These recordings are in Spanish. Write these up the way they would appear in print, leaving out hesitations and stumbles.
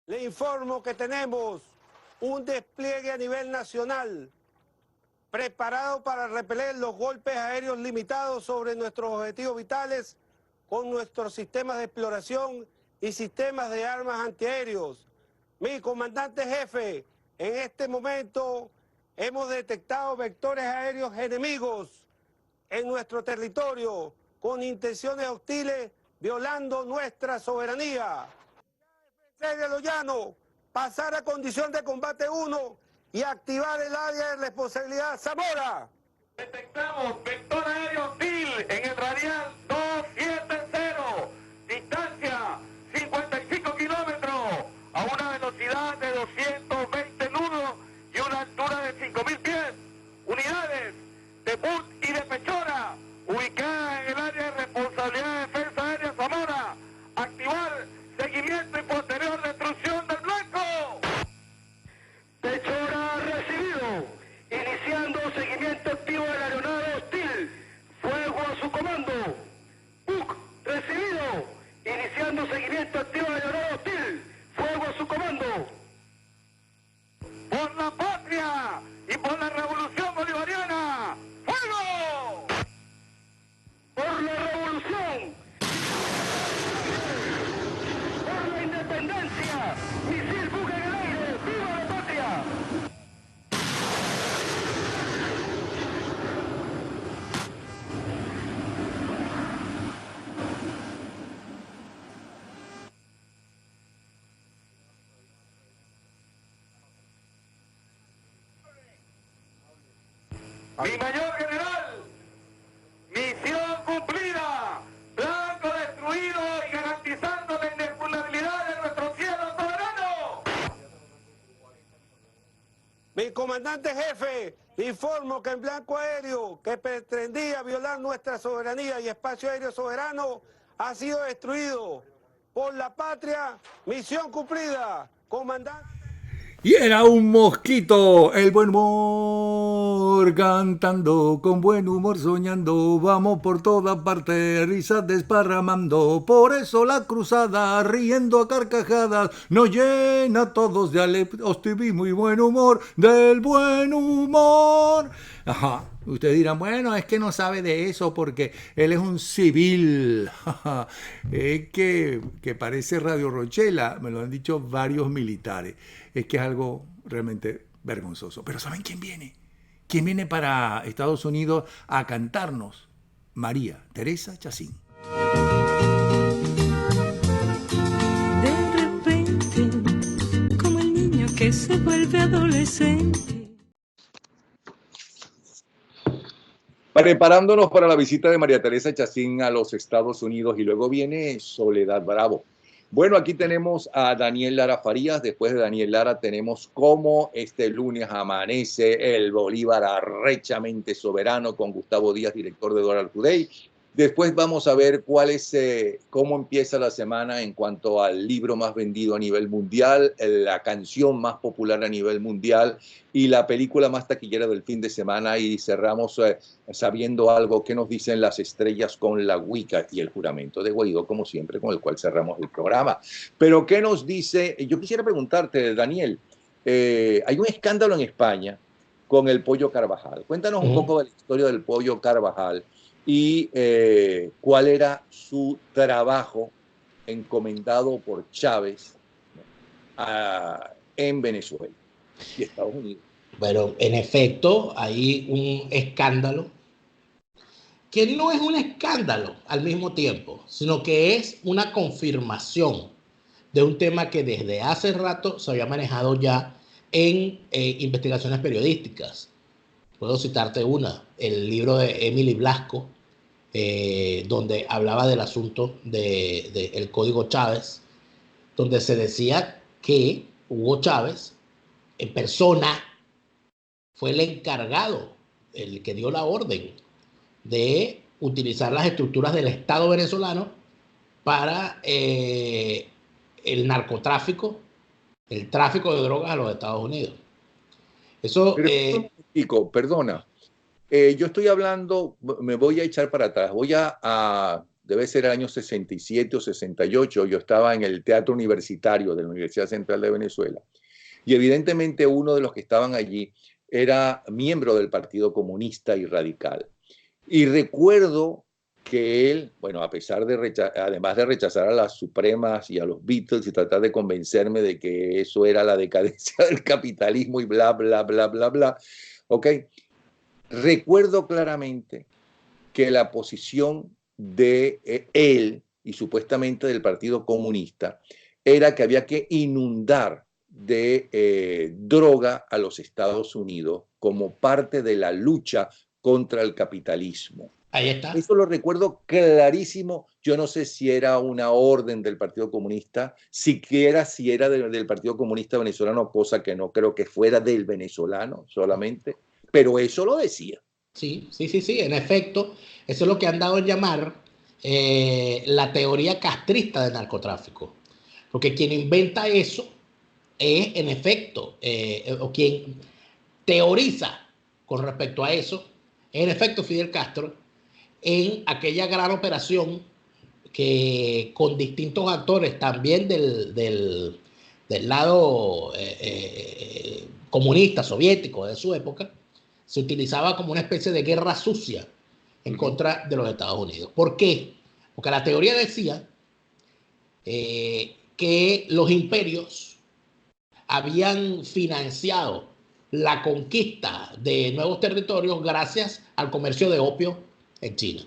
Le informo que tenemos un despliegue a nivel nacional preparado para repeler los golpes aéreos limitados sobre nuestros objetivos vitales con nuestros sistemas de exploración y sistemas de armas antiaéreos. Mi comandante jefe, en este momento hemos detectado vectores aéreos enemigos en nuestro territorio con intenciones hostiles violando nuestra soberanía. De lo llano, pasar a condición de combate 1 y activar el área de responsabilidad Zamora. Detectamos vector aéreo hostil en el radial 270, distancia 55 kilómetros, a una velocidad de 220 nudos y una altura de 5.000 pies. Unidades de Put y de Pechora, ubicadas en el área de responsabilidad de defensa aérea Zamora. Activar seguimiento y posterior destrucción del blanco. Pechora recibido. Iniciando seguimiento activo de la aeronave hostil. Fuego a su comando. PUC recibido. Iniciando seguimiento activo de la aeronave hostil. Fuego a su comando. Por la patria y por la revolución bolivariana. ¡Fuego! Por la revolución. Por la independencia. Misil buque en el aire. ¡Viva la patria! Mi mayor general, misión cumplida, blanco destruido y garantizando la inexpugnabilidad de nuestro cielo soberano. Mi comandante jefe, informo que en blanco aéreo que pretendía violar nuestra soberanía y espacio aéreo soberano ha sido destruido. Por la patria, misión cumplida. Comandante. Y era un mosquito, el buen humor, cantando, con buen humor soñando, vamos por toda parte, risas desparramando, por eso la cruzada, riendo a carcajadas, nos llena a todos de optimismo y buen humor, del buen humor. Ajá. Ustedes dirán, bueno, es que no sabe de eso porque él es un civil. Es que parece Radio Rochela, me lo han dicho varios militares. Es que es algo realmente vergonzoso. Pero ¿saben quién viene? ¿Quién viene para Estados Unidos a cantarnos? María Teresa Chacín. De repente, como el niño que se vuelve adolescente. Preparándonos para la visita de María Teresa Chacín a los Estados Unidos y luego viene Soledad Bravo. Bueno, aquí tenemos a Daniel Lara Farías. Después de Daniel Lara tenemos cómo este lunes amanece el Bolívar arrechamente soberano con Gustavo Díaz, director de Doral Today. Después vamos a ver cuál es, cómo empieza la semana en cuanto al libro más vendido a nivel mundial, la canción más popular a nivel mundial y la película más taquillera del fin de semana. Y cerramos sabiendo algo que nos dicen las estrellas con la Wicca y el juramento de Guaidó, como siempre, con el cual cerramos el programa. Pero ¿qué nos dice? Yo quisiera preguntarte, Daniel, hay un escándalo en España con el pollo Carvajal. Cuéntanos un poco de la historia del pollo Carvajal y cuál era su trabajo encomendado por Chávez en Venezuela y Estados Unidos. Bueno, en efecto, hay un escándalo que no es un escándalo al mismo tiempo, sino que es una confirmación de un tema que desde hace rato se había manejado ya en investigaciones periodísticas. Puedo citarte una, el libro de Emily Blasco, donde hablaba del asunto del Código Chávez, donde se decía que Hugo Chávez, en persona, fue el encargado, el que dio la orden de utilizar las estructuras del Estado venezolano para el narcotráfico, el tráfico de drogas a los Estados Unidos. Eso... perdona. Yo estoy hablando, me voy a echar para atrás, voy a debe ser el año 67 o 68, yo estaba en el Teatro Universitario de la Universidad Central de Venezuela. Y evidentemente uno de los que estaban allí era miembro del Partido Comunista y Radical. Y recuerdo que él, bueno, a pesar de además de rechazar a las Supremas y a los Beatles y tratar de convencerme de que eso era la decadencia del capitalismo y bla, bla, bla, bla, bla, ¿ok? Recuerdo claramente que la posición de él y supuestamente del Partido Comunista era que había que inundar de droga a los Estados Unidos como parte de la lucha contra el capitalismo. Ahí está. Eso lo recuerdo clarísimo. Yo no sé si era una orden del Partido Comunista, siquiera si era del Partido Comunista venezolano, cosa que no creo que fuera del venezolano solamente, pero eso lo decía. Sí, en efecto, eso es lo que han dado a llamar la teoría castrista del narcotráfico. Porque quien inventa eso es, en efecto, o quien teoriza con respecto a eso, es en efecto Fidel Castro, en aquella gran operación que con distintos actores también del lado comunista, soviético de su época, se utilizaba como una especie de guerra sucia en contra de los Estados Unidos. ¿Por qué? Porque la teoría decía que los imperios habían financiado la conquista de nuevos territorios gracias al comercio de opio en China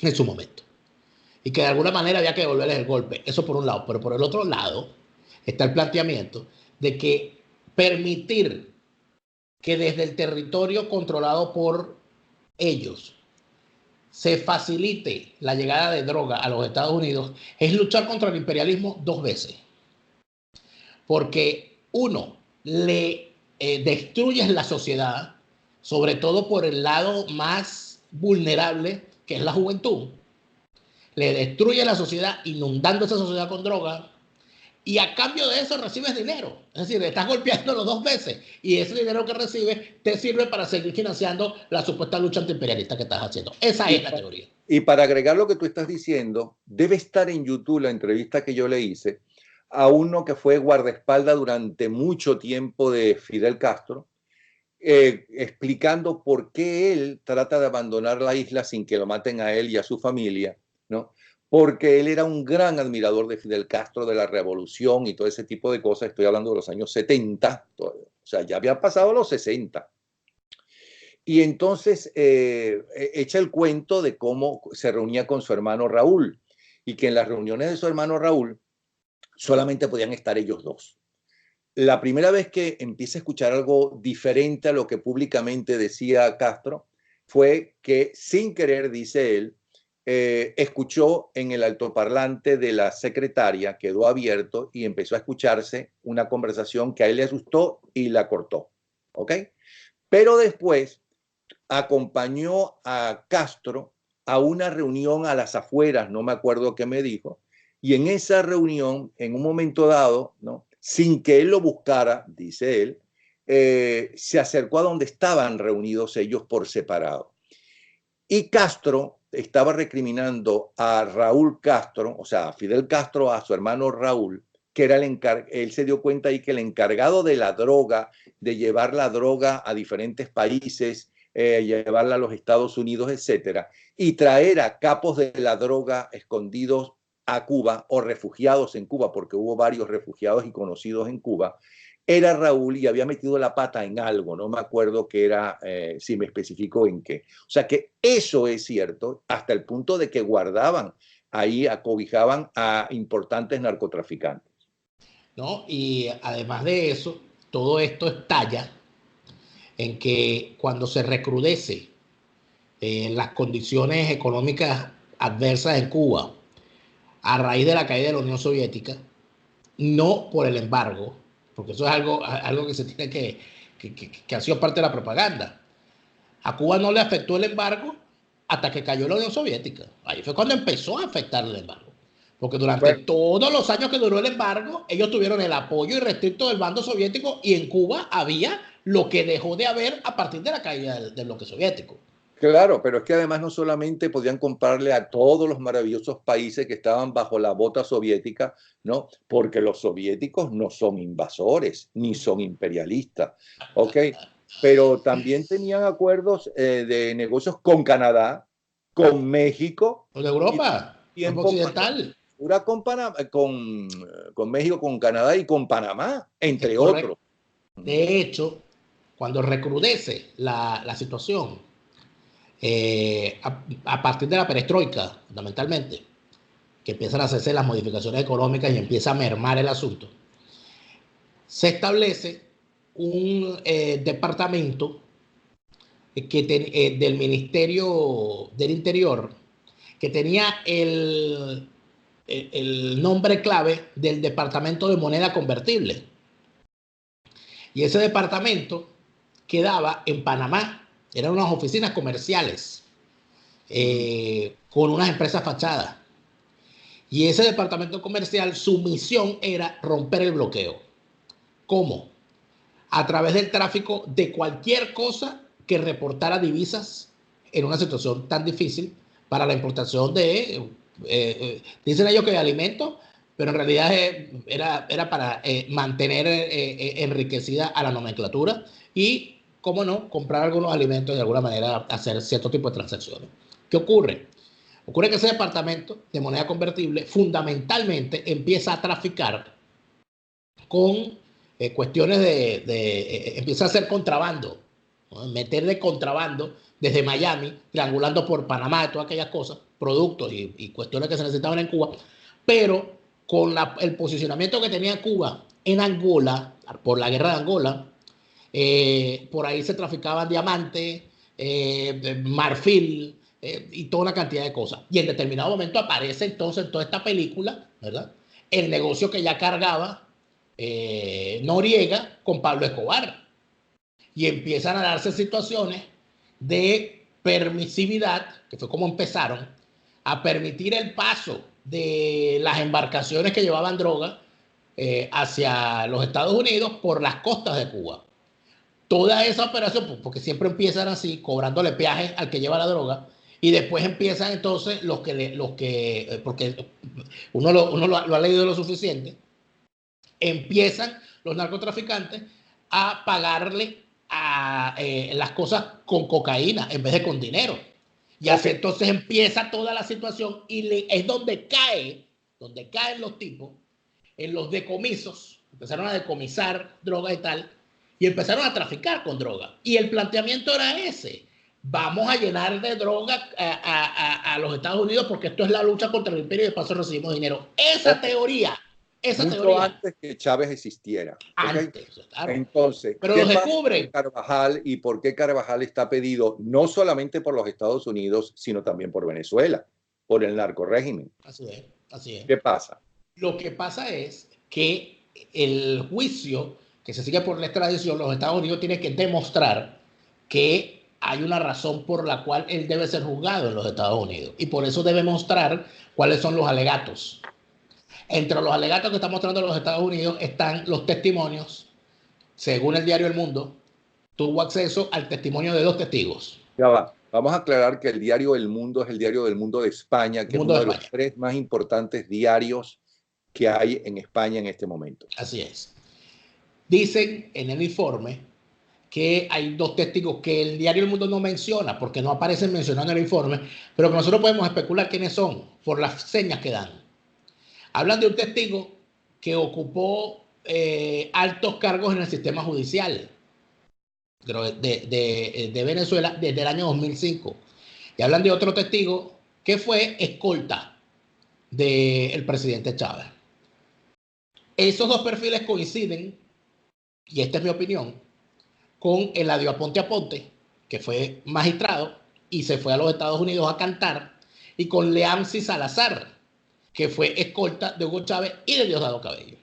en su momento, y que de alguna manera había que devolverles el golpe. Eso por un lado, pero por el otro lado está el planteamiento de que permitir que desde el territorio controlado por ellos se facilite la llegada de droga a los Estados Unidos es luchar contra el imperialismo dos veces. Porque uno, le destruyes la sociedad, sobre todo por el lado más vulnerable, que es la juventud. Le destruye la sociedad inundando esa sociedad con droga, y a cambio de eso recibes dinero. Es decir, estás golpeándolo dos veces, y ese dinero que recibes te sirve para seguir financiando la supuesta lucha antiimperialista que estás haciendo. Esa es la teoría. Y para agregar lo que tú estás diciendo, debe estar en YouTube la entrevista que yo le hice a uno que fue guardaespaldas durante mucho tiempo de Fidel Castro, explicando por qué él trata de abandonar la isla sin que lo maten a él y a su familia, ¿no? Porque él era un gran admirador de Fidel Castro, de la revolución y todo ese tipo de cosas. Estoy hablando de los años 70, o sea, ya habían pasado los 60. Y entonces echa el cuento de cómo se reunía con su hermano Raúl, y que en las reuniones de su hermano Raúl solamente podían estar ellos dos. La primera vez que empieza a escuchar algo diferente a lo que públicamente decía Castro fue que, sin querer, dice él, escuchó en el altoparlante de la secretaria, quedó abierto y empezó a escucharse una conversación que a él le asustó y la cortó. ¿Ok? Pero después acompañó a Castro a una reunión a las afueras, no me acuerdo qué me dijo, y en esa reunión, en un momento dado, ¿no?, sin que él lo buscara, dice él, se acercó a donde estaban reunidos ellos por separado. Y Castro estaba recriminando a Raúl Castro, o sea, a Fidel Castro, a su hermano Raúl, que era él se dio cuenta ahí que el encargado de la droga, de llevar la droga a diferentes países, llevarla a los Estados Unidos, etcétera, y traer a capos de la droga escondidos a Cuba o refugiados en Cuba, porque hubo varios refugiados y conocidos en Cuba, era Raúl, y había metido la pata en algo, no me acuerdo qué era, si me especificó en qué. O sea que eso es cierto, hasta el punto de que guardaban ahí, acobijaban a importantes narcotraficantes. ¿No? Y además de eso, todo esto estalla en que cuando se recrudece las condiciones económicas adversas en Cuba a raíz de la caída de la Unión Soviética, no por el embargo, porque eso es algo que se tiene que ha sido parte de la propaganda. A Cuba no le afectó el embargo hasta que cayó la Unión Soviética. Ahí fue cuando empezó a afectar el embargo. Porque durante todos los años que duró el embargo, ellos tuvieron el apoyo irrestricto del bando soviético, y en Cuba había lo que dejó de haber a partir de la caída del bloque soviético. Claro, pero es que además no solamente podían comprarle a todos los maravillosos países que estaban bajo la bota soviética, ¿no? Porque los soviéticos no son invasores ni son imperialistas, ¿ok? Pero también tenían acuerdos de negocios con Canadá, con México Con y Europa, Europa tiempo Occidental. con, con México, con Canadá y con Panamá, Es entre correcto. otros. De hecho, cuando recrudece la situación, a partir de la perestroika, fundamentalmente, que empiezan a hacerse las modificaciones económicas y empieza a mermar el asunto, se establece un departamento del Ministerio del Interior que tenía el nombre clave del Departamento de Moneda Convertible. Y ese departamento quedaba en Panamá. Eran unas oficinas comerciales con unas empresas fachadas. Y ese departamento comercial, su misión era romper el bloqueo. ¿Cómo? A través del tráfico de cualquier cosa que reportara divisas en una situación tan difícil para la importación de, dicen ellos que de alimentos, pero en realidad era para mantener enriquecida a la nomenclatura y, cómo no, comprar algunos alimentos y de alguna manera hacer cierto tipo de transacciones. ¿Qué ocurre? Ocurre que ese departamento de moneda convertible fundamentalmente empieza a traficar con cuestiones empieza a hacer contrabando, ¿no? Meterle contrabando desde Miami, triangulando por Panamá, todas aquellas cosas, productos y cuestiones que se necesitaban en Cuba, pero con el posicionamiento que tenía Cuba en Angola, por la guerra de Angola, por ahí se traficaban diamantes, marfil, y toda una cantidad de cosas. Y en determinado momento aparece entonces en toda esta película, ¿verdad?, el negocio que ya cargaba Noriega con Pablo Escobar. Y empiezan a darse situaciones de permisividad, que fue como empezaron, a permitir el paso de las embarcaciones que llevaban droga hacia los Estados Unidos por las costas de Cuba. Toda esa operación, porque siempre empiezan así, cobrándole peajes al que lleva la droga, y después empiezan entonces porque uno lo ha leído lo suficiente, empiezan los narcotraficantes a pagarle a las cosas con cocaína en vez de con dinero. Y así entonces empieza toda la situación y es donde caen los tipos en los decomisos. Empezaron a decomisar droga y tal, y empezaron a traficar con droga. Y el planteamiento era ese: vamos a llenar de droga a los Estados Unidos porque esto es la lucha contra el imperio y de paso recibimos dinero. Esa teoría. Mucho antes que Chávez existiera. Antes, ¿okay? Claro. Entonces, pero lo descubren. Carvajal, ¿y por qué Carvajal está pedido no solamente por los Estados Unidos, sino también por Venezuela, por el narcorrégimen? Así es, así es. ¿Qué pasa? Lo que pasa es que el juicio que se sigue por la extradición, los Estados Unidos tienen que demostrar que hay una razón por la cual él debe ser juzgado en los Estados Unidos. Y por eso debe mostrar cuáles son los alegatos. Entre los alegatos que está mostrando los Estados Unidos están los testimonios. Según el diario El Mundo, tuvo acceso al testimonio de 2 testigos. Ya va. Vamos a aclarar que el diario El Mundo es el diario del Mundo de España, que es uno de los 3 más importantes diarios que hay en España en este momento. Así es. Dicen en el informe que hay 2 testigos que el diario El Mundo no menciona porque no aparecen mencionando en el informe, pero que nosotros podemos especular quiénes son por las señas que dan. Hablan de un testigo que ocupó altos cargos en el sistema judicial de Venezuela desde el año 2005. Y hablan de otro testigo que fue escolta del presidente Chávez. Esos 2 perfiles coinciden, y esta es mi opinión, con Eladio Aponte Aponte, que fue magistrado y se fue a los Estados Unidos a cantar, y con Leamsi Salazar, que fue escolta de Hugo Chávez y de Diosdado Cabello.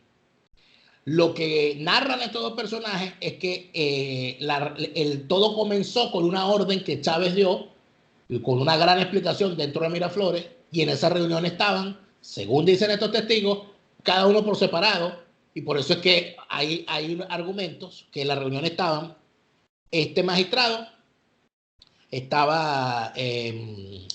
Lo que narran estos 2 personajes es que todo comenzó con una orden que Chávez dio, y con una gran explicación dentro de Miraflores, y en esa reunión estaban, según dicen estos testigos, cada uno por separado, y por eso es que hay argumentos que en la reunión estaban este magistrado, estaba el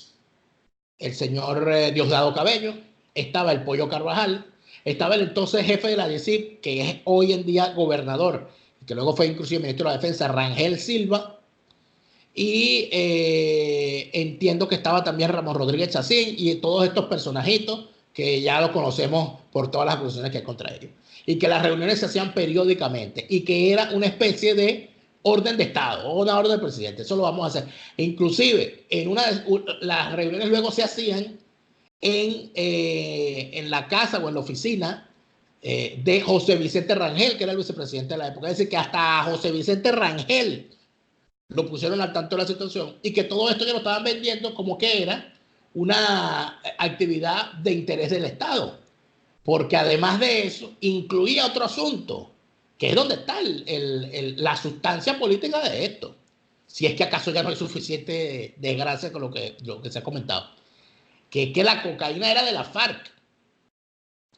señor Diosdado Cabello, estaba el Pollo Carvajal, estaba el entonces jefe de la DICIP, que es hoy en día gobernador, que luego fue inclusive ministro de la Defensa, Rangel Silva, y entiendo que estaba también Ramón Rodríguez Chacín y todos estos personajitos que ya los conocemos por todas las acusaciones que hay contra ellos. Y que las reuniones se hacían periódicamente y que era una especie de orden de Estado o una orden del presidente. Eso lo vamos a hacer. Inclusive, las reuniones luego se hacían en la casa o en la oficina de José Vicente Rangel, que era el vicepresidente de la época. Es decir, que hasta a José Vicente Rangel lo pusieron al tanto de la situación y que todo esto ya lo estaban vendiendo como que era una actividad de interés del Estado. Porque además de eso, incluía otro asunto, que es donde está la sustancia política de esto. Si es que acaso ya no hay suficiente desgracia con lo que se ha comentado. Que es que la cocaína era de la FARC.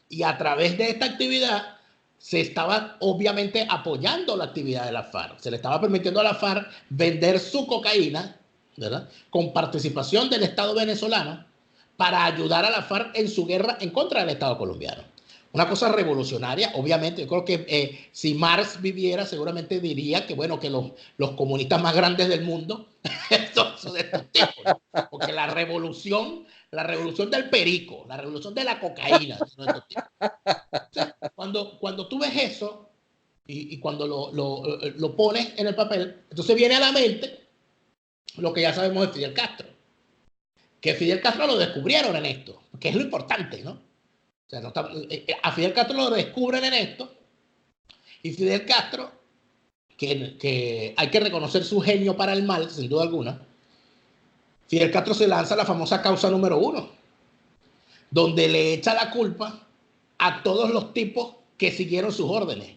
Y a través de esta actividad se estaba obviamente apoyando la actividad de la FARC. Se le estaba permitiendo a la FARC vender su cocaína, ¿verdad?, con participación del Estado venezolano para ayudar a la FARC en su guerra en contra del Estado colombiano. Una cosa revolucionaria, obviamente. Yo creo que si Marx viviera, seguramente diría que, bueno, que los comunistas más grandes del mundo son de estos tipos, ¿no? Porque la revolución del perico, la revolución de la cocaína, son de estos tipos. Entonces, cuando tú ves eso y cuando lo pones en el papel, entonces viene a la mente lo que ya sabemos de Fidel Castro. Que Fidel Castro lo descubrieron en esto, que es lo importante, ¿no? O sea, a Fidel Castro lo descubren en esto, y Fidel Castro, que hay que reconocer su genio para el mal, sin duda alguna, Fidel Castro se lanza la famosa causa número 1, donde le echa la culpa a todos los tipos que siguieron sus órdenes.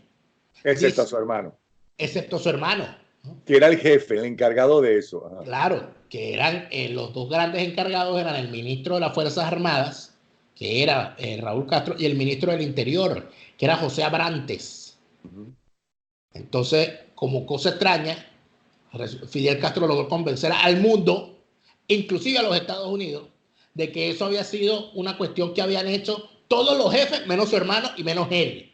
Excepto a su hermano. Excepto su hermano, ¿no? Que era el jefe, el encargado de eso. Ajá. Claro, que eran los dos grandes encargados, eran el ministro de las Fuerzas Armadas, que era Raúl Castro, y el ministro del Interior, que era José Abrantes. Entonces, como cosa extraña, Fidel Castro logró convencer al mundo, inclusive a los Estados Unidos, de que eso había sido una cuestión que habían hecho todos los jefes, menos su hermano y menos él.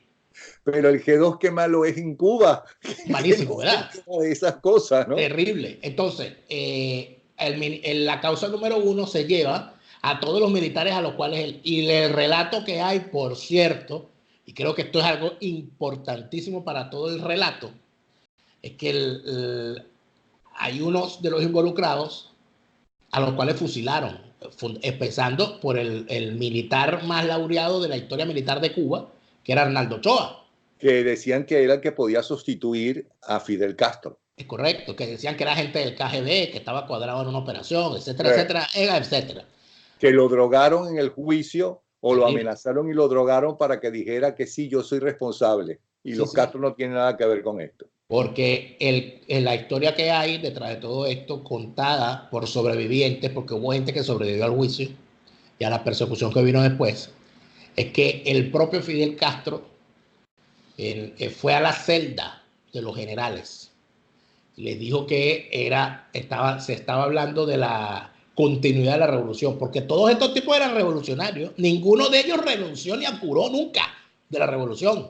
Pero el G2 qué malo es en Cuba. Malísimo, ¿verdad? De esas cosas, ¿no? Terrible. Entonces, la causa número 1 se lleva a todos los militares a los cuales y el relato que hay, por cierto, y creo que esto es algo importantísimo para todo el relato, es que hay unos de los involucrados a los cuales fusilaron, empezando por el militar más laureado de la historia militar de Cuba, que era Arnaldo Ochoa. Que decían que era el que podía sustituir a Fidel Castro. Es correcto, que decían que era gente del KGB, que estaba cuadrado en una operación, etcétera, etcétera, etcétera. Que lo drogaron en el juicio o lo amenazaron y lo drogaron para que dijera que sí, yo soy responsable. Y los Castro no tienen nada que ver con esto. Porque la historia que hay detrás de todo esto, contada por sobrevivientes, porque hubo gente que sobrevivió al juicio y a la persecución que vino después, es que el propio Fidel Castro fue a la celda de los generales. Les dijo que se estaba hablando de la continuidad de la revolución, porque todos estos tipos eran revolucionarios. Ninguno de ellos renunció ni apuró nunca de la revolución.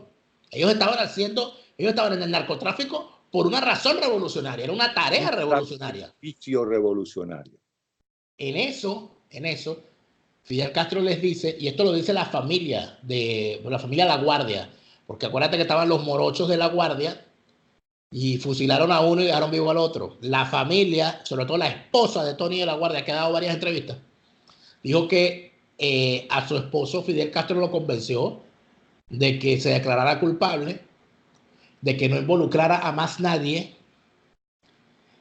Ellos estaban en el narcotráfico por una razón revolucionaria, era una tarea revolucionaria. Sacrificio revolucionario. En eso, Fidel Castro les dice, y esto lo dice la familia La Guardia, porque acuérdate que estaban los morochos de La Guardia y fusilaron a uno y dejaron vivo al otro. La familia, sobre todo la esposa de Tony de La Guardia, que ha dado varias entrevistas, dijo que a su esposo Fidel Castro lo convenció de que se declarara culpable, de que no involucrara a más nadie,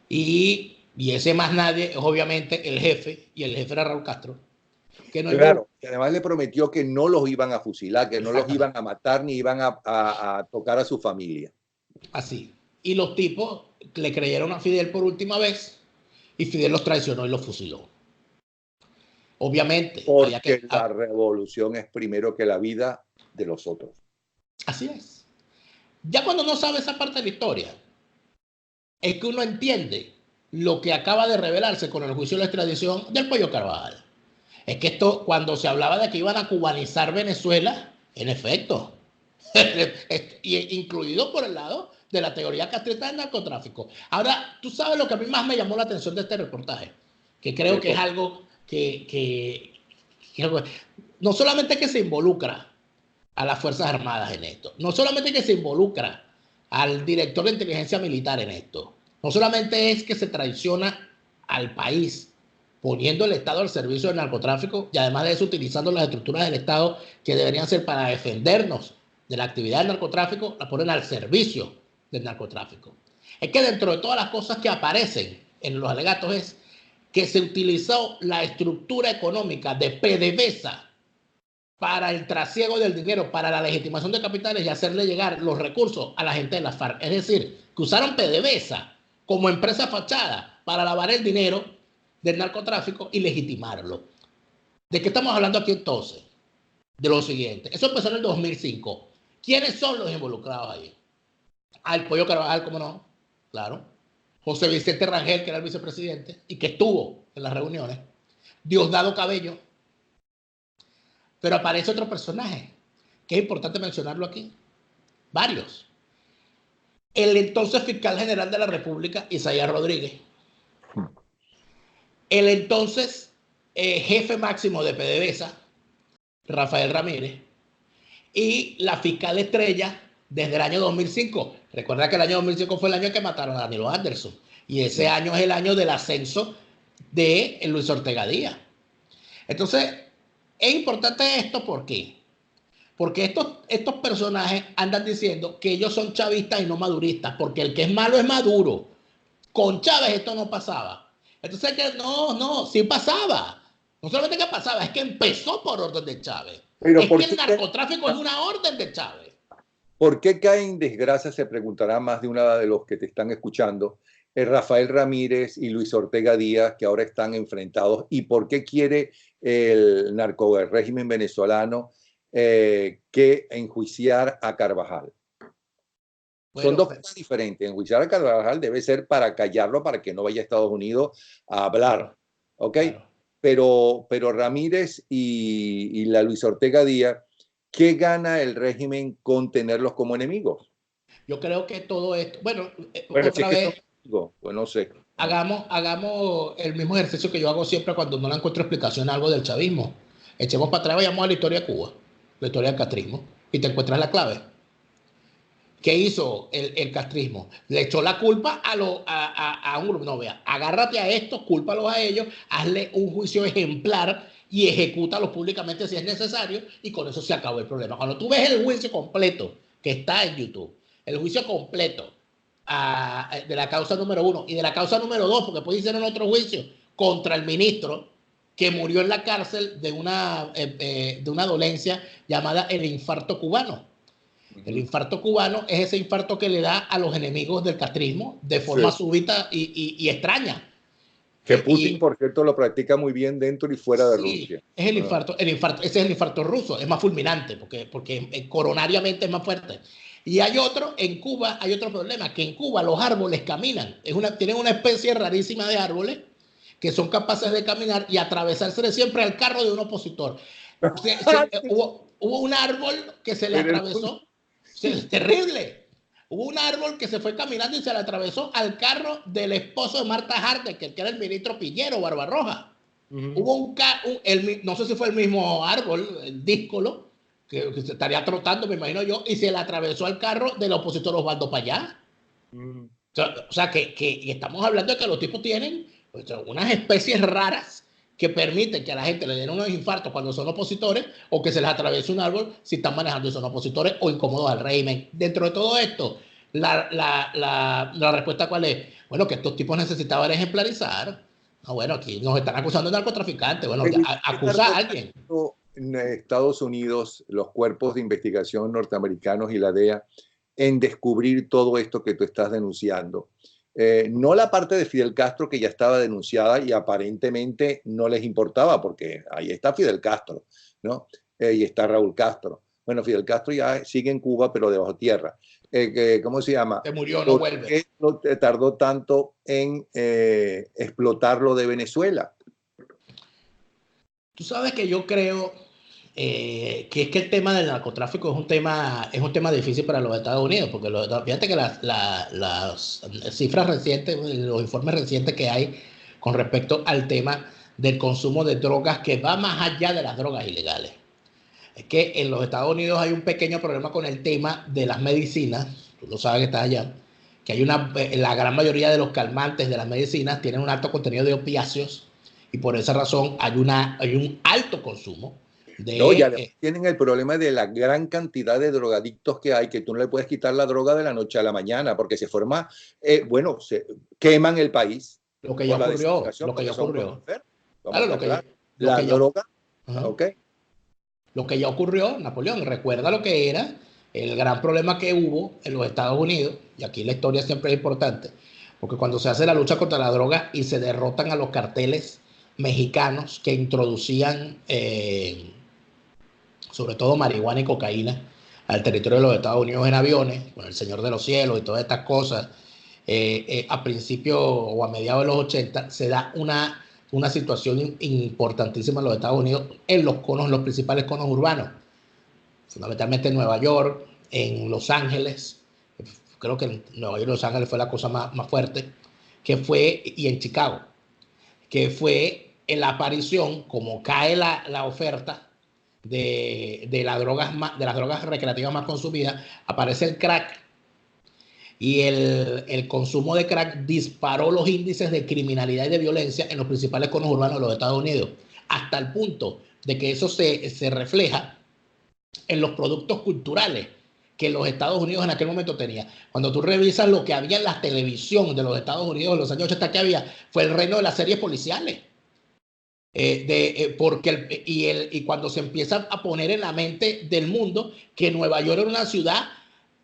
y ese más nadie es obviamente el jefe, y el jefe era Raúl Castro. Claro, que además le prometió que no los iban a fusilar, que no los iban a matar ni iban a tocar a su familia. Así. Y los tipos le creyeron a Fidel por última vez y Fidel los traicionó y los fusiló. Obviamente. Porque la revolución es primero que la vida de los otros. Así es. Ya cuando no sabe esa parte de la historia, es que uno entiende lo que acaba de revelarse con el juicio de la extradición del Pollo Carvajal. Es que esto, cuando se hablaba de que iban a cubanizar Venezuela, en efecto, incluido por el lado de la teoría castrista del narcotráfico. Ahora, tú sabes lo que a mí más me llamó la atención de este reportaje, que creo que es algo que no solamente que se involucra a las Fuerzas Armadas en esto, no solamente que se involucra al director de inteligencia militar en esto, no solamente es que se traiciona al país poniendo el Estado al servicio del narcotráfico y además de eso utilizando las estructuras del Estado que deberían ser para defendernos de la actividad del narcotráfico, la ponen al servicio del narcotráfico. Es que dentro de todas las cosas que aparecen en los alegatos es que se utilizó la estructura económica de PDVSA para el trasiego del dinero, para la legitimación de capitales y hacerle llegar los recursos a la gente de la FARC. Es decir, que usaron PDVSA como empresa fachada para lavar el dinero del narcotráfico y legitimarlo. ¿De qué estamos hablando aquí entonces? De lo siguiente. Eso empezó en el 2005. ¿Quiénes son los involucrados ahí? El Pollo Carvajal, ¿cómo no? Claro. José Vicente Rangel, que era el vicepresidente y que estuvo en las reuniones. Diosdado Cabello. Pero aparece otro personaje, que es importante mencionarlo aquí. Varios. El entonces fiscal general de la República, Isaías Rodríguez. El entonces jefe máximo de PDVSA, Rafael Ramírez. Y la fiscal estrella desde el año 2005. Recuerda que el año 2005 fue el año que mataron a Danilo Anderson. Y ese año es el año del ascenso de Luis Ortega Díaz. Entonces, es importante esto, ¿por qué? Porque estos personajes andan diciendo que ellos son chavistas y no maduristas, porque el que es malo es Maduro. Con Chávez esto no pasaba. Entonces, no, sí pasaba. No solamente que pasaba, es que empezó por orden de Chávez. Pero es que el narcotráfico es una orden de Chávez. ¿Por qué cae en desgracia? Se preguntará más de una de los que te están escuchando. Rafael Ramírez y Luis Ortega Díaz, que ahora están enfrentados. ¿Y por qué quiere el régimen venezolano que enjuiciar a Carvajal? Bueno, son dos cosas diferentes. Enjuiciar a Carvajal debe ser para callarlo, para que no vaya a Estados Unidos a hablar. ¿Ok? Claro. Pero Ramírez y la Luis Ortega Díaz, ¿qué gana el régimen con tenerlos como enemigos? Yo creo que todo esto, bueno otra vez, pues no sé. Hagamos el mismo ejercicio que yo hago siempre cuando no le encuentro explicación a algo del chavismo. Echemos para atrás, vayamos a la historia de Cuba, la historia del castrismo, y te encuentras la clave. ¿Qué hizo el castrismo? Le echó la culpa a un grupo. No, vea, agárrate a estos, cúlpalos a ellos, hazle un juicio ejemplar y ejecútalos públicamente si es necesario, y con eso se acabó el problema. Cuando tú ves el juicio completo, que está en YouTube, el juicio completo de la causa número 1 y de la causa número 2, porque después hicieron otro juicio contra el ministro que murió en la cárcel de una dolencia llamada el infarto cubano. El infarto cubano es ese infarto que le da a los enemigos del castrismo de forma súbita y extraña. Que Putin, por cierto, lo practica muy bien dentro y fuera de Rusia. Es el infarto, ese es el infarto ruso, es más fulminante porque coronariamente es más fuerte. Y hay otro, en Cuba hay otro problema, que en Cuba los árboles caminan. Tienen una especie rarísima de árboles que son capaces de caminar y atravesarse siempre al carro de un opositor. Hubo un árbol que se le atravesó. Terrible. Hubo un árbol que se fue caminando y se le atravesó al carro del esposo de Marta Harder, que era el ministro Piñero, Barbarroja. Hubo no sé si fue el mismo árbol, el díscolo, que se estaría trotando, me imagino yo, y se le atravesó al carro del opositor Osvaldo Payá. O sea, que estamos hablando de que los tipos tienen unas especies raras que permiten que a la gente le den unos infartos cuando son opositores o que se les atraviese un árbol si están manejando y son opositores o incómodos al régimen. Dentro de todo esto, la respuesta ¿cuál es? Bueno, que estos tipos necesitaban ejemplarizar. Bueno, aquí nos están acusando de narcotraficantes. Bueno, acusa a alguien. En Estados Unidos, los cuerpos de investigación norteamericanos y la DEA en descubrir todo esto que tú estás denunciando. No la parte de Fidel Castro, que ya estaba denunciada y aparentemente no les importaba, porque ahí está Fidel Castro, ¿no? Y está Raúl Castro. Bueno, Fidel Castro ya sigue en Cuba, pero debajo tierra. ¿Cómo se llama? Se murió, no vuelve. ¿Por qué no tardó tanto en explotar lo de Venezuela? Tú sabes que yo creo que es que el tema del narcotráfico es un tema difícil para los Estados Unidos, porque fíjate que las cifras recientes, los informes recientes que hay con respecto al tema del consumo de drogas que va más allá de las drogas ilegales. Es que en los Estados Unidos hay un pequeño problema con el tema de las medicinas, tú lo sabes que estás allá, que hay la gran mayoría de los calmantes de las medicinas tienen un alto contenido de opiáceos y por esa razón hay un alto consumo de... No, ya tienen el problema de la gran cantidad de drogadictos que hay, que tú no le puedes quitar la droga de la noche a la mañana, porque se forma, se queman el país. Lo que ya ocurrió, Claro, la droga, lo que ya ocurrió, Napoleón, recuerda lo que era el gran problema que hubo en los Estados Unidos, y aquí la historia siempre es importante, porque cuando se hace la lucha contra la droga y se derrotan a los carteles mexicanos que introducían sobre todo marihuana y cocaína al territorio de los Estados Unidos en aviones, con el Señor de los Cielos y todas estas cosas, a principios o a mediados de los 80 se da una situación importantísima en los Estados Unidos en los principales conos urbanos, fundamentalmente en Nueva York, en Los Ángeles, creo que en Nueva York y Los Ángeles fue la cosa más fuerte, y en Chicago, que fue en la aparición, como cae la oferta de las drogas recreativas más consumidas, aparece el crack, y el consumo de crack disparó los índices de criminalidad y de violencia en los principales conos urbanos de los Estados Unidos, hasta el punto de que eso se refleja en los productos culturales que los Estados Unidos en aquel momento tenía. Cuando tú revisas lo que había en la televisión de los Estados Unidos en los años 80, que había, fue el reino de las series policiales. Y cuando se empieza a poner en la mente del mundo que Nueva York era una ciudad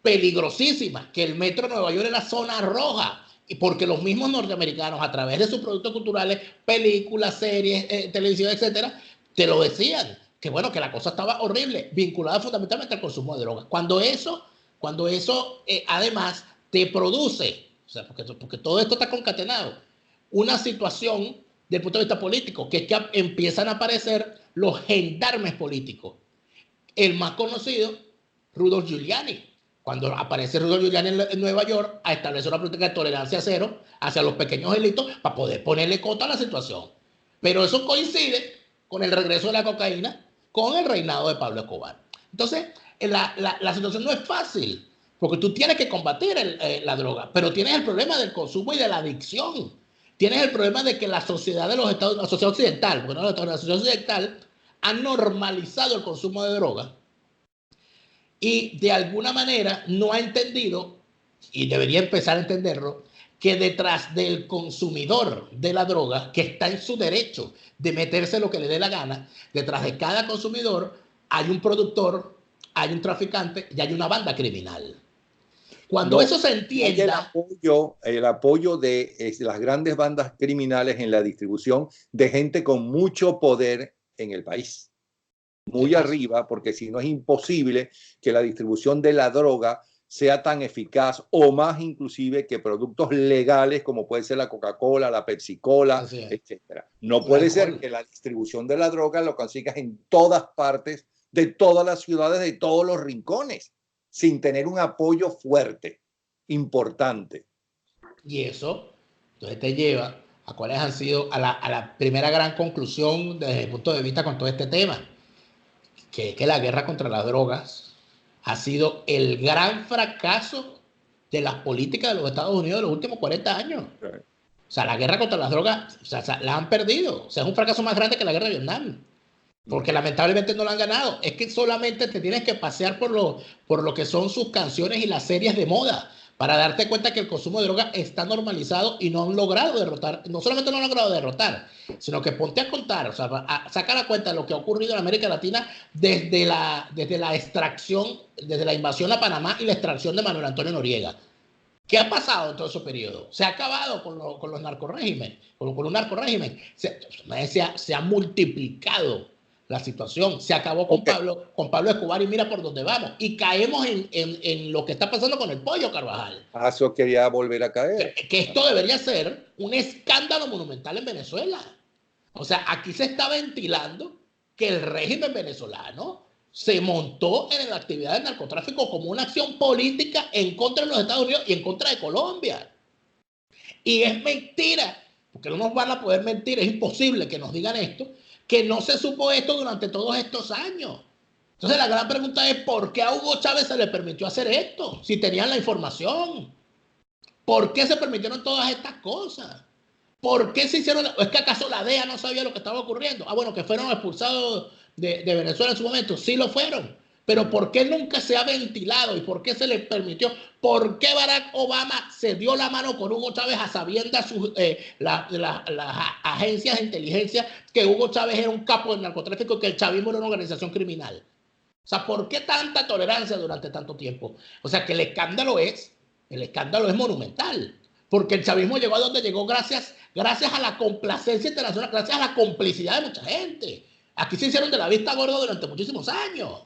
peligrosísima, que el metro de Nueva York era zona roja, y porque los mismos norteamericanos, a través de sus productos culturales, películas, series, televisión, etcétera, te lo decían, que bueno, que la cosa estaba horrible, vinculada fundamentalmente al consumo de drogas. Cuando eso además te produce, o sea, porque todo esto está concatenado, una situación desde el punto de vista político, que es que empiezan a aparecer los gendarmes políticos. El más conocido, Rudolph Giuliani. Cuando aparece Rudolph Giuliani en Nueva York, a establecer una política de tolerancia cero hacia los pequeños delitos para poder ponerle coto a la situación. Pero eso coincide con el regreso de la cocaína, con el reinado de Pablo Escobar. Entonces, la situación no es fácil, porque tú tienes que combatir la droga, pero tienes el problema del consumo y de la adicción. Tienes el problema de que la sociedad de los Estados Unidos, la sociedad occidental, bueno, la sociedad occidental ha normalizado el consumo de droga y de alguna manera no ha entendido, y debería empezar a entenderlo, que detrás del consumidor de la droga, que está en su derecho de meterse lo que le dé la gana, detrás de cada consumidor hay un productor, hay un traficante y hay una banda criminal. Cuando eso se entienda... El apoyo de las grandes bandas criminales en la distribución de gente con mucho poder en el país. Muy arriba, porque si no es imposible que la distribución de la droga sea tan eficaz o más inclusive que productos legales como puede ser la Coca-Cola, la Pepsi-Cola, etc. No puede ser que la distribución de la droga lo consigas en todas partes, de todas las ciudades, de todos los rincones, sin tener un apoyo fuerte, importante. Y eso entonces te lleva a cuáles han sido a la primera gran conclusión desde el punto de vista con todo este tema, que es que la guerra contra las drogas ha sido el gran fracaso de las políticas de los Estados Unidos de los últimos 40 años. O sea, la guerra contra las drogas la han perdido. O sea, es un fracaso más grande que la guerra de Vietnam. Porque lamentablemente no la han ganado. Es que solamente te tienes que pasear por lo que son sus canciones y las series de moda para darte cuenta que el consumo de droga está normalizado y no han logrado derrotar. No solamente no han logrado derrotar, sino que ponte a contar, o sea, saca la cuenta de lo que ha ocurrido en América Latina desde la extracción, desde la invasión a Panamá y la extracción de Manuel Antonio Noriega. ¿Qué ha pasado en todo ese periodo? Se ha acabado con los narcorregímenes, con un narcorrégimen. Se ha multiplicado la situación. Se acabó con, Okay. con Pablo Escobar y mira por dónde vamos. Y caemos en lo que está pasando con el pollo Carvajal. Eso quería volver a caer. Que esto debería ser un escándalo monumental en Venezuela. O sea, aquí se está ventilando que el régimen venezolano se montó en la actividad del narcotráfico como una acción política en contra de los Estados Unidos y en contra de Colombia. Y es mentira, porque no nos van a poder mentir, es imposible que nos digan esto, que no se supo esto durante todos estos años. Entonces la gran pregunta es, ¿por qué a Hugo Chávez se le permitió hacer esto? Si tenían la información. ¿Por qué se permitieron todas estas cosas? ¿Por qué se hicieron? ¿Es que acaso la DEA no sabía lo que estaba ocurriendo? Ah, bueno, que fueron expulsados de Venezuela en su momento. Sí lo fueron. Pero ¿por qué nunca se ha ventilado? ¿Y por qué se les permitió? ¿Por qué Barack Obama se dio la mano con Hugo Chávez a sabiendas las agencias de inteligencia que Hugo Chávez era un capo del narcotráfico y que el chavismo era una organización criminal? O sea, ¿por qué tanta tolerancia durante tanto tiempo? O sea, que el escándalo es monumental. Porque el chavismo llegó a donde llegó gracias a la complacencia internacional, gracias a la complicidad de mucha gente. Aquí se hicieron de la vista gorda durante muchísimos años.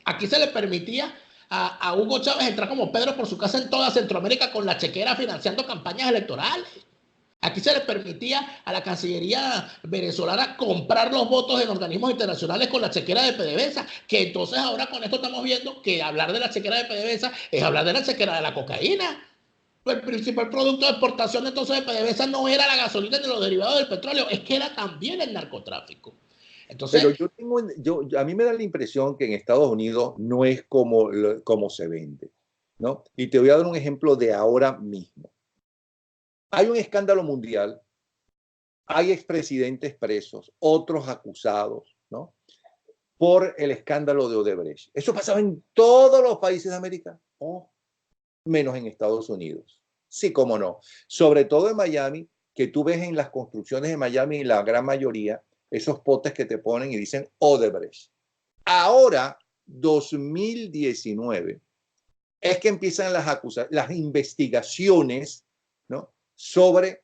Aquí se le permitía a Hugo Chávez entrar como Pedro por su casa en toda Centroamérica con la chequera financiando campañas electorales. Aquí se le permitía a la Cancillería venezolana comprar los votos en organismos internacionales con la chequera de PDVSA, que entonces ahora con esto estamos viendo que hablar de la chequera de PDVSA es hablar de la chequera de la cocaína. El principal producto de exportación entonces de PDVSA no era la gasolina ni los derivados del petróleo, es que era también el narcotráfico. Entonces, Pero a mí me da la impresión que en Estados Unidos no es como se vende, ¿no? Y te voy a dar un ejemplo de ahora mismo. Hay un escándalo mundial, hay expresidentes presos, otros acusados, ¿no? Por el escándalo de Odebrecht. Eso pasaba en todos los países de América, menos en Estados Unidos. Sí, cómo no. Sobre todo en Miami, que tú ves en las construcciones de Miami, la gran mayoría, esos potes que te ponen y dicen Odebrecht. Ahora, 2019, es que empiezan las investigaciones, ¿no?, sobre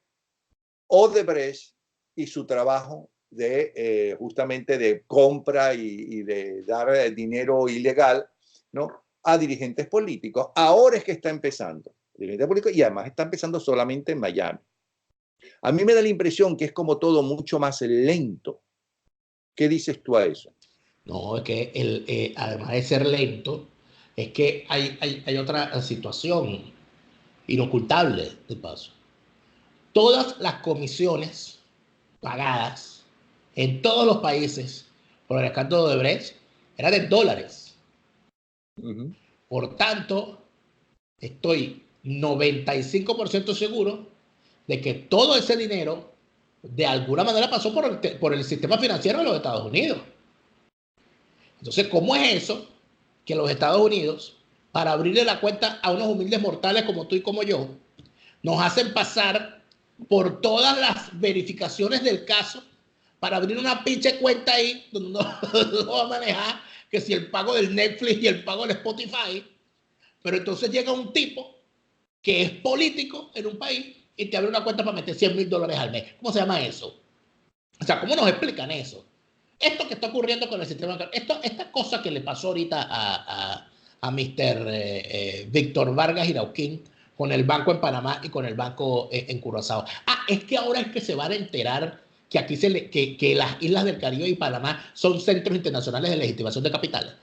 Odebrecht y su trabajo de justamente de compra y de dar dinero ilegal, ¿no?, a dirigentes políticos. Ahora es que está empezando, dirigentes políticos, y además está empezando solamente en Miami. A mí me da la impresión que es como todo mucho más lento. ¿Qué dices tú a eso? no, es que además de ser lento, es que hay otra situación inocultable de paso. Todas las comisiones pagadas en todos los países por el escándalo de Brecht eran en dólares. Por tanto, estoy 95% seguro de que todo ese dinero de alguna manera pasó por el sistema financiero de los Estados Unidos. Entonces, ¿cómo es eso que los Estados Unidos, para abrirle la cuenta a unos humildes mortales como tú y como yo, nos hacen pasar por todas las verificaciones del caso para abrir una pinche cuenta ahí donde uno va a manejar que si el pago del Netflix y el pago del Spotify, pero entonces llega un tipo que es político en un país y te abre una cuenta para meter $100,000 al mes? ¿Cómo se llama eso? O sea, ¿cómo nos explican eso? Esto que está ocurriendo con el sistema bancario, esta cosa que le pasó ahorita a Mr. Víctor Vargas Irauquín con el banco en Panamá y con el banco en Curazao. Es que ahora es que se van a enterar que aquí que las islas del Caribe y Panamá son centros internacionales de legitimación de capitales.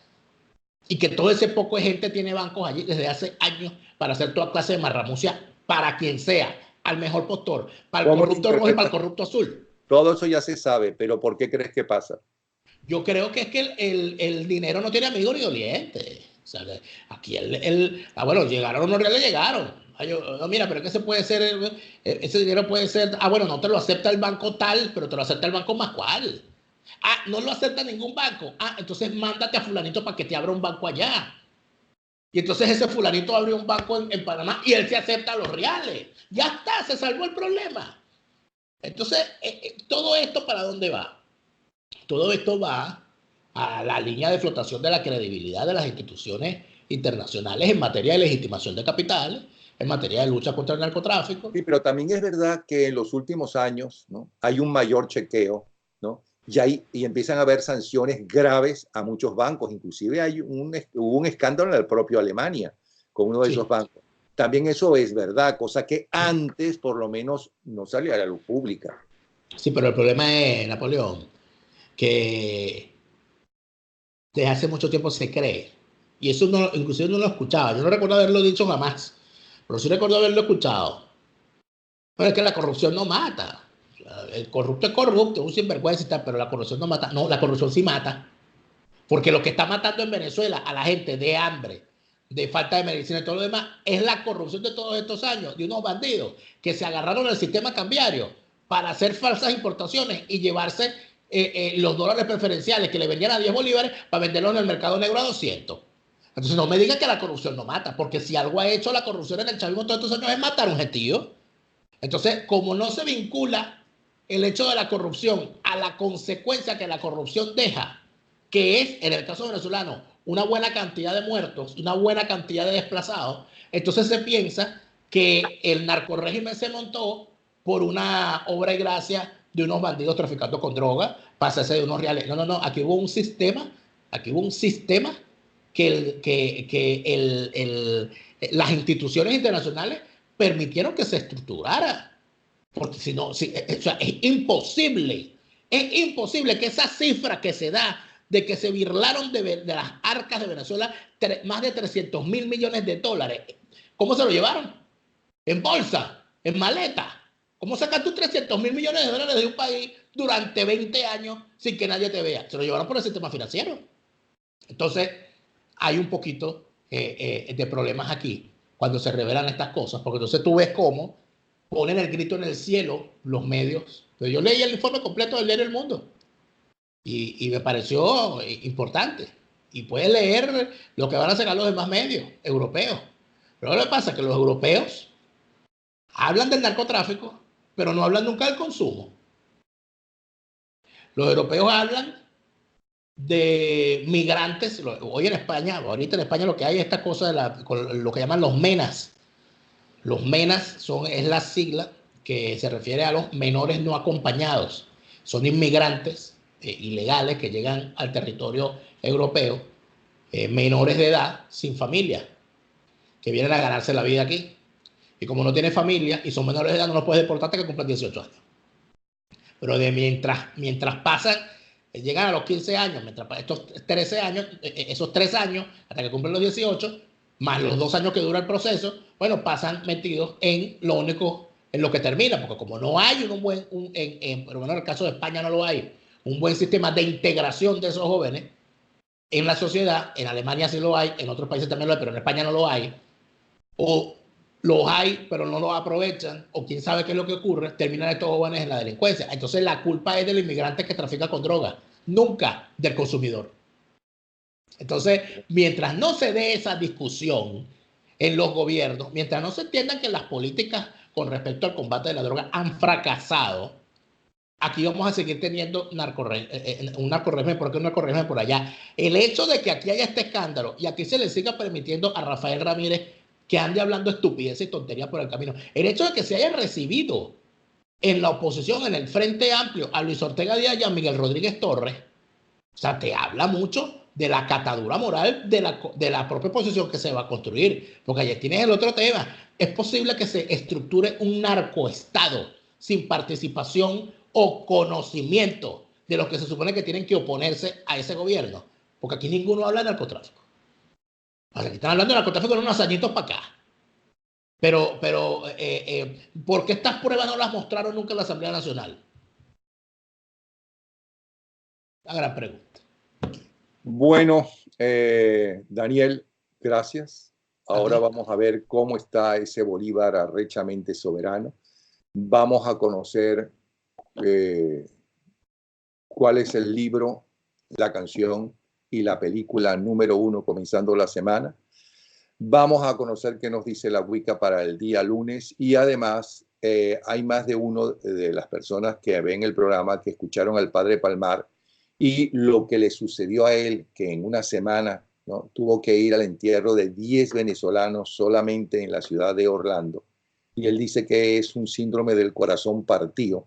Y que todo ese poco de gente tiene bancos allí desde hace años para hacer toda clase de marramucia para quien sea, al mejor postor, para el corrupto rojo y para el corrupto azul. Todo eso ya se sabe, pero ¿por qué crees que pasa? Yo creo que es que el dinero no tiene amigo ni doliente. O sea, aquí bueno, llegaron unos reales, llegaron. Mira, pero que ese puede ser, ese dinero puede ser, bueno, no te lo acepta el banco tal, pero te lo acepta el banco más cual. No lo acepta ningún banco. Entonces mándate a fulanito para que te abra un banco allá. Y entonces ese fulanito abrió un banco en Panamá y él se acepta los reales. Ya está, se salvó el problema. Entonces, ¿todo esto para dónde va? Todo esto va a la línea de flotación de la credibilidad de las instituciones internacionales en materia de legitimación de capitales, en materia de lucha contra el narcotráfico. Sí, pero también es verdad que en los últimos años, ¿no?, hay un mayor chequeo, ¿no?, y empiezan a haber sanciones graves a muchos bancos. Inclusive hubo un escándalo en el propio Alemania con uno de esos bancos. También eso es verdad, cosa que antes por lo menos no salía a la luz pública. Sí, pero el problema es, Napoleón, que desde hace mucho tiempo se cree, y eso no, inclusive no lo escuchaba, yo no recuerdo haberlo dicho jamás, pero sí recuerdo haberlo escuchado. Pero es que la corrupción no mata. El corrupto es corrupto, un sinvergüenza y tal, pero la corrupción no mata. No, la corrupción sí mata. Porque lo que está matando en Venezuela a la gente de hambre, de falta de medicina y todo lo demás, es la corrupción de todos estos años, de unos bandidos que se agarraron al sistema cambiario para hacer falsas importaciones y llevarse los dólares preferenciales que le vendían a 10 bolívares para venderlos en el mercado negro a 200. Entonces no me digan que la corrupción no mata, porque si algo ha hecho la corrupción en el chavismo todos estos años es matar a un gentío. Entonces, como no se vincula el hecho de la corrupción a la consecuencia que la corrupción deja, que es, en el caso venezolano, una buena cantidad de muertos, una buena cantidad de desplazados, entonces se piensa que el narcorrégimen se montó por una obra y gracia de unos bandidos traficando con droga, para hacerse de unos reales. No, no, no, aquí hubo un sistema que las instituciones internacionales permitieron que se estructurara. Porque si no, o sea, es imposible que esa cifra que se da de que se birlaron de las arcas de Venezuela más de 300.000 millones de dólares. ¿Cómo se lo llevaron? En bolsa, en maleta. ¿Cómo sacas tú 300.000 millones de dólares de un país durante 20 años sin que nadie te vea? Se lo llevaron por el sistema financiero. Entonces, hay un poquito de problemas aquí cuando se revelan estas cosas, porque entonces tú ves cómo ponen el grito en el cielo los medios. Pero yo leí el informe completo del diario El Mundo y me pareció importante. Y puedes leer lo que van a sacar los demás medios europeos. Pero lo que pasa es que los europeos hablan del narcotráfico, pero no hablan nunca del consumo. Los europeos hablan de migrantes. Hoy en España, ahorita en España lo que hay es esta cosa de lo que llaman los MENAS. Los MENAS es la sigla que se refiere a los menores no acompañados. Son inmigrantes ilegales que llegan al territorio europeo, menores de edad, sin familia, que vienen a ganarse la vida aquí. Y como no tienen familia y son menores de edad, no los puedes deportar hasta que cumplan 18 años. Pero mientras pasan, llegan a los 15 años, mientras estos 13 años, esos 3 años, hasta que cumplen los 18, más los 2 años que dura el proceso, bueno, pasan metidos en lo que termina, porque como no hay por lo menos en el caso de España no lo hay, un buen sistema de integración de esos jóvenes en la sociedad. En Alemania sí lo hay, en otros países también lo hay, pero en España no lo hay, o los hay, pero no los aprovechan, o quién sabe qué es lo que ocurre, terminan estos jóvenes en la delincuencia. Entonces la culpa es del inmigrante que trafica con droga, nunca del consumidor. Entonces, mientras no se dé esa discusión en los gobiernos, mientras no se entiendan que las políticas con respecto al combate de la droga han fracasado, aquí vamos a seguir teniendo un narcorrégimen por aquí, un narcorrégimen por allá. El hecho de que aquí haya este escándalo y aquí se le siga permitiendo a Rafael Ramírez que ande hablando estupidez y tonterías por el camino, el hecho de que se haya recibido en la oposición, en el Frente Amplio, a Luis Ortega Díaz y a Miguel Rodríguez Torres, o sea, te habla mucho de la catadura moral de la propia oposición que se va a construir. Porque allí tienes el otro tema. Es posible que se estructure un narcoestado sin participación o conocimiento de los que se supone que tienen que oponerse a ese gobierno. Porque aquí ninguno habla de narcotráfico. Aquí están hablando de narcotráfico en unos añitos para acá. Pero ¿por qué estas pruebas no las mostraron nunca en la Asamblea Nacional? La gran pregunta. Bueno, Daniel, gracias. Ahora vamos a ver cómo está ese Bolívar arrechamente soberano. Vamos a conocer cuál es el libro, la canción y la película número 1 comenzando la semana. Vamos a conocer qué nos dice la Wicca para el día lunes y además hay más de uno de las personas que ven el programa que escucharon al padre Palmar y lo que le sucedió a él, que en una semana, ¿no?, tuvo que ir al entierro de 10 venezolanos solamente en la ciudad de Orlando. Y él dice que es un síndrome del corazón partido.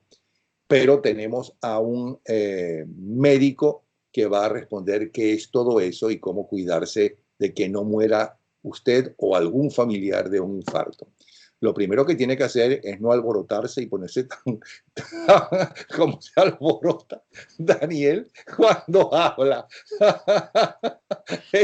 pero tenemos a un médico que va a responder qué es todo eso y cómo cuidarse de que no muera usted o algún familiar de un infarto. Lo primero que tiene que hacer es no alborotarse y ponerse tan como se alborota Daniel cuando habla.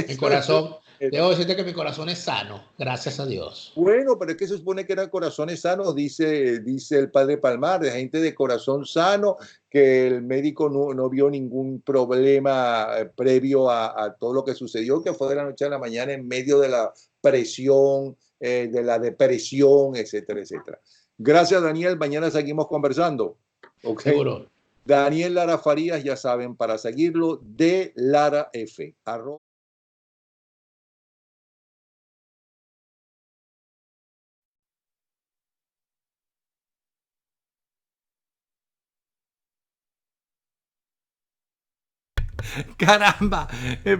Mi corazón, debo decirte que mi corazón es sano, gracias a Dios. Bueno, pero es que se supone que eran corazones sanos, dice el padre Palmar, de gente de corazón sano, que el médico no vio ningún problema previo a todo lo que sucedió, que fue de la noche a la mañana en medio de la presión, de la depresión, etcétera, etcétera. Gracias, Daniel. Mañana seguimos conversando. Okay. Seguro. Daniel Lara Farías, ya saben, para seguirlo, de Lara F. Caramba,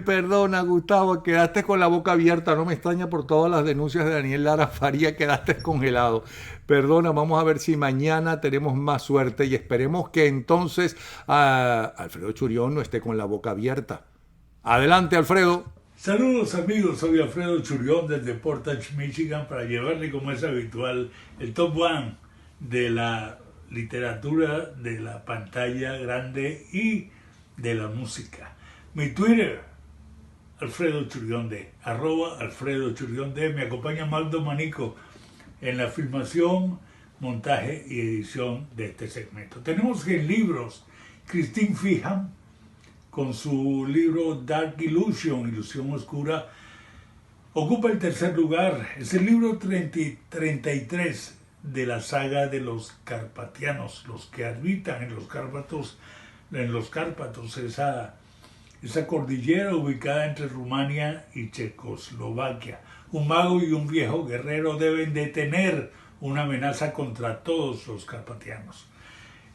perdona Gustavo, quedaste con la boca abierta, no me extraña por todas las denuncias de Daniel Lara Faría, quedaste congelado. Perdona, vamos a ver si mañana tenemos más suerte y esperemos que entonces Alfredo Churión no esté con la boca abierta. Adelante, Alfredo. Saludos amigos, soy Alfredo Churión desde Portage, Michigan, para llevarle como es habitual el top one de la literatura, de la pantalla grande y de la música. Mi Twitter, Alfredo Churión D, @Alfredo Churión D. Me acompaña Magdo Manico en la filmación, montaje y edición de este segmento. Tenemos en libros Christine Feehan con su libro Dark Illusion, Ilusión Oscura, ocupa el tercer lugar. Es el libro 33 de la saga de los carpatianos, los que habitan en los Cárpatos, esa cordillera ubicada entre Rumania y Checoslovaquia. Un mago y un viejo guerrero deben detener una amenaza contra todos los carpatianos.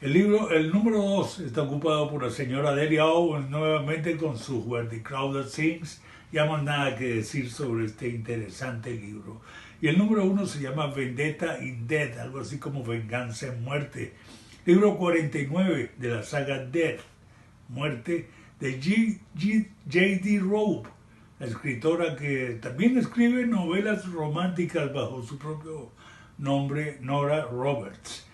El número 2 está ocupado por la señora Delia Owens, nuevamente con su Where the Crowd Sings. Ya más nada que decir sobre este interesante libro. Y el número 1 se llama Vendetta in Death, algo así como Venganza en Muerte. Libro 49 de la saga Death, Muerte, de J.D. Rowe, la escritora que también escribe novelas románticas bajo su propio nombre, Nora Roberts.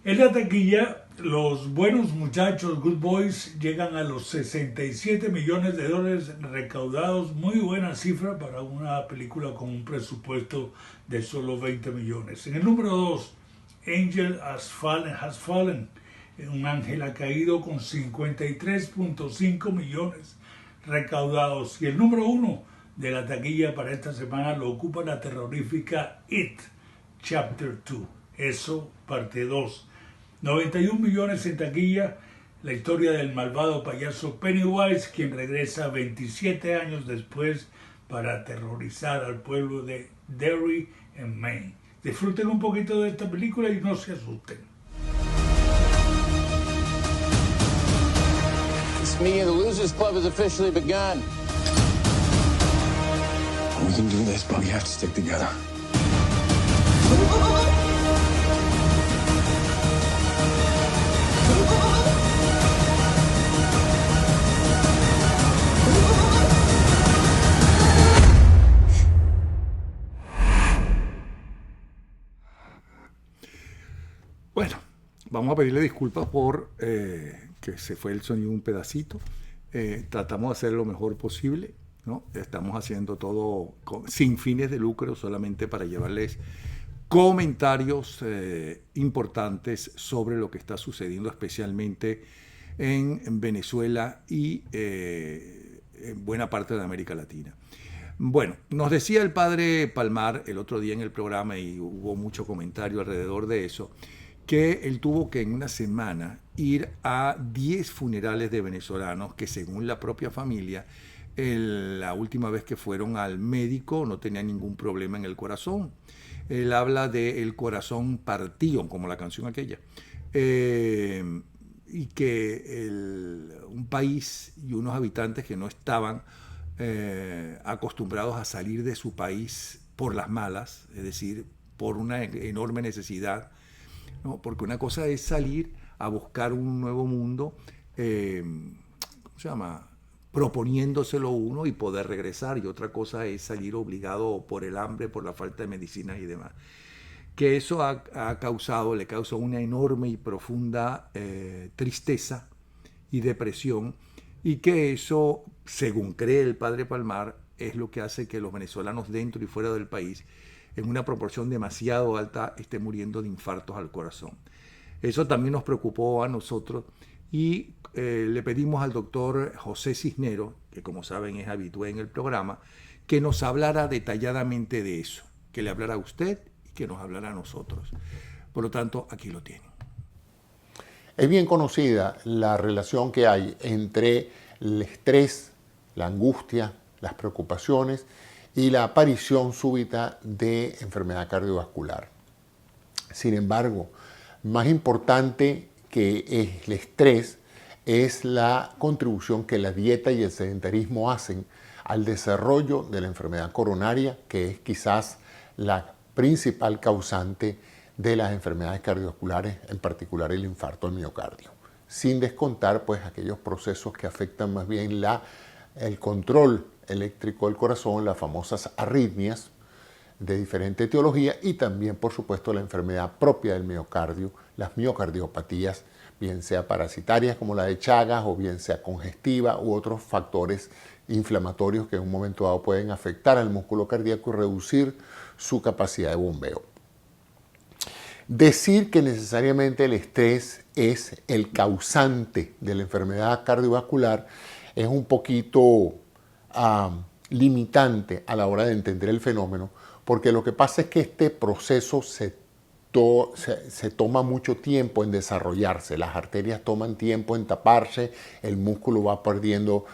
En la taquilla, los buenos muchachos, Good Boys, llegan a los $67 millones recaudados. Muy buena cifra para una película con un presupuesto de solo 20 millones. En el número 2, Angel Has Fallen, un ángel ha caído, con 53.5 millones recaudados. Y el número 1 de la taquilla para esta semana lo ocupa la terrorífica It, Chapter 2, Eso, parte 2. 91 millones en taquilla, la historia del malvado payaso Pennywise, quien regresa 27 años después para aterrorizar al pueblo de Derry, en Maine. Disfruten un poquito de esta película y no se asusten. This meeting of the Losers Club has officially begun. We can do this, but we have to stick together. Bueno, vamos a pedirle disculpas por que se fue el sonido un pedacito. Tratamos de hacer lo mejor posible, ¿no? Estamos haciendo todo sin fines de lucro, solamente para llevarles comentarios importantes sobre lo que está sucediendo, especialmente en Venezuela y en buena parte de América Latina. Bueno, nos decía el padre Palmar el otro día en el programa, y hubo mucho comentario alrededor de eso, que él tuvo que en una semana ir a 10 funerales de venezolanos que, según la propia familia, la última vez que fueron al médico no tenía ningún problema en el corazón. Él habla de el corazón partido, como la canción aquella, y que un país y unos habitantes que no estaban acostumbrados a salir de su país por las malas, es decir, por una enorme necesidad, ¿no? Porque una cosa es salir a buscar un nuevo mundo, ¿cómo se llama?, proponiéndoselo uno y poder regresar, y otra cosa es salir obligado por el hambre, por la falta de medicinas y demás. Que eso le causa una enorme y profunda tristeza y depresión, y que eso, según cree el padre Palmar, es lo que hace que los venezolanos dentro y fuera del país, en una proporción demasiado alta, estén muriendo de infartos al corazón. Eso también nos preocupó a nosotros, y le pedimos al doctor José Cisneros, que como saben es habitué en el programa, que nos hablara detalladamente de eso, que le hablara a usted y que nos hablara a nosotros. Por lo tanto, aquí lo tienen. Es bien conocida la relación que hay entre el estrés, la angustia, las preocupaciones y la aparición súbita de enfermedad cardiovascular. Sin embargo, más importante que el estrés es la contribución que la dieta y el sedentarismo hacen al desarrollo de la enfermedad coronaria, que es quizás la principal causante de las enfermedades cardiovasculares, en particular el infarto al miocardio. Sin descontar pues aquellos procesos que afectan más bien el control eléctrico del corazón, las famosas arritmias de diferente etiología, y también por supuesto la enfermedad propia del miocardio, las miocardiopatías, bien sea parasitarias como la de Chagas, o bien sea congestiva u otros factores inflamatorios que en un momento dado pueden afectar al músculo cardíaco y reducir su capacidad de bombeo. Decir que necesariamente el estrés es el causante de la enfermedad cardiovascular es un poquito limitante a la hora de entender el fenómeno, porque lo que pasa es que este proceso se toma mucho tiempo en desarrollarse, las arterias toman tiempo en taparse, el músculo va perdiendo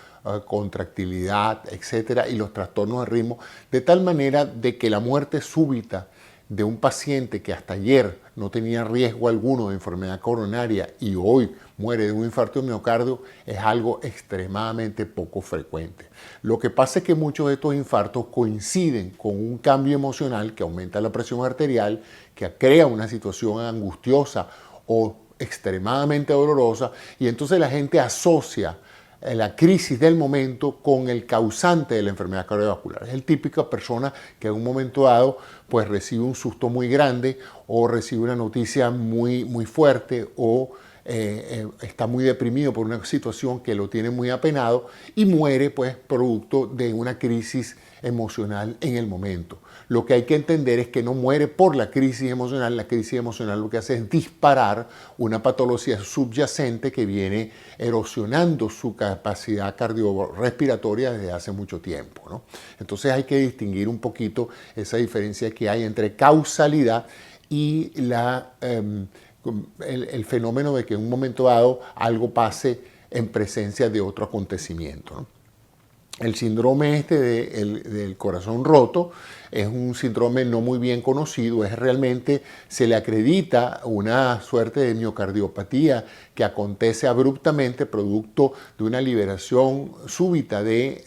contractilidad, etcétera, y los trastornos de ritmo, de tal manera de que la muerte súbita de un paciente que hasta ayer no tenía riesgo alguno de enfermedad coronaria y hoy muere de un infarto de miocardio es algo extremadamente poco frecuente. Lo que pasa es que muchos de estos infartos coinciden con un cambio emocional que aumenta la presión arterial, que crea una situación angustiosa o extremadamente dolorosa, y entonces la gente asocia la crisis del momento con el causante de la enfermedad cardiovascular. Es el típica persona que en un momento dado pues recibe un susto muy grande, o recibe una noticia muy fuerte, o está muy deprimido por una situación que lo tiene muy apenado, y muere pues producto de una crisis emocional en el momento. Lo que hay que entender es que no muere por la crisis emocional. La crisis emocional lo que hace es disparar una patología subyacente que viene erosionando su capacidad cardiorrespiratoria desde hace mucho tiempo, ¿no? Entonces hay que distinguir un poquito esa diferencia que hay entre causalidad y el fenómeno de que en un momento dado algo pase en presencia de otro acontecimiento, ¿no? El síndrome del corazón roto es un síndrome no muy bien conocido, se le acredita una suerte de miocardiopatía que acontece abruptamente producto de una liberación súbita de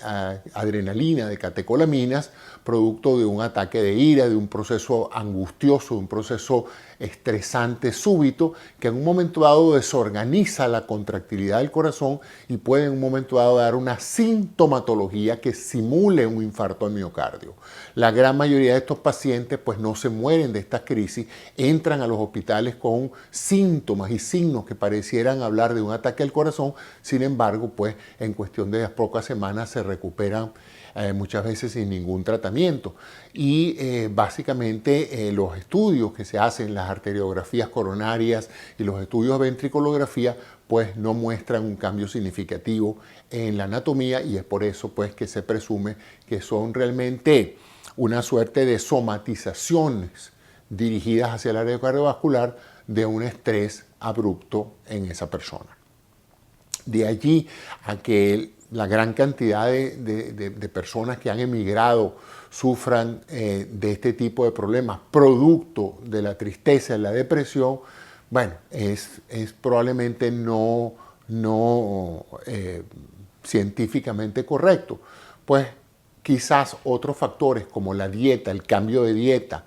adrenalina, de catecolaminas, producto de un ataque de ira, de un proceso angustioso, de un proceso estresante súbito, que en un momento dado desorganiza la contractilidad del corazón y puede en un momento dado dar una sintomatología que simule un infarto al miocardio. La gran mayoría de estos pacientes pues no se mueren de estas crisis, entran a los hospitales con síntomas y signos que parecieran hablar de un ataque al corazón. Sin embargo, pues en cuestión de pocas semanas se recuperan muchas veces sin ningún tratamiento. Y básicamente los estudios que se hacen, las arteriografías coronarias y los estudios de ventriculografía, pues no muestran un cambio significativo en la anatomía, y es por eso pues que se presume que son realmente una suerte de somatizaciones dirigidas hacia el área cardiovascular de un estrés abrupto en esa persona. De allí a que la gran cantidad de personas que han emigrado sufran de este tipo de problemas producto de la tristeza y la depresión, bueno, es probablemente no científicamente correcto. Pues quizás otros factores como la dieta, el cambio de dieta,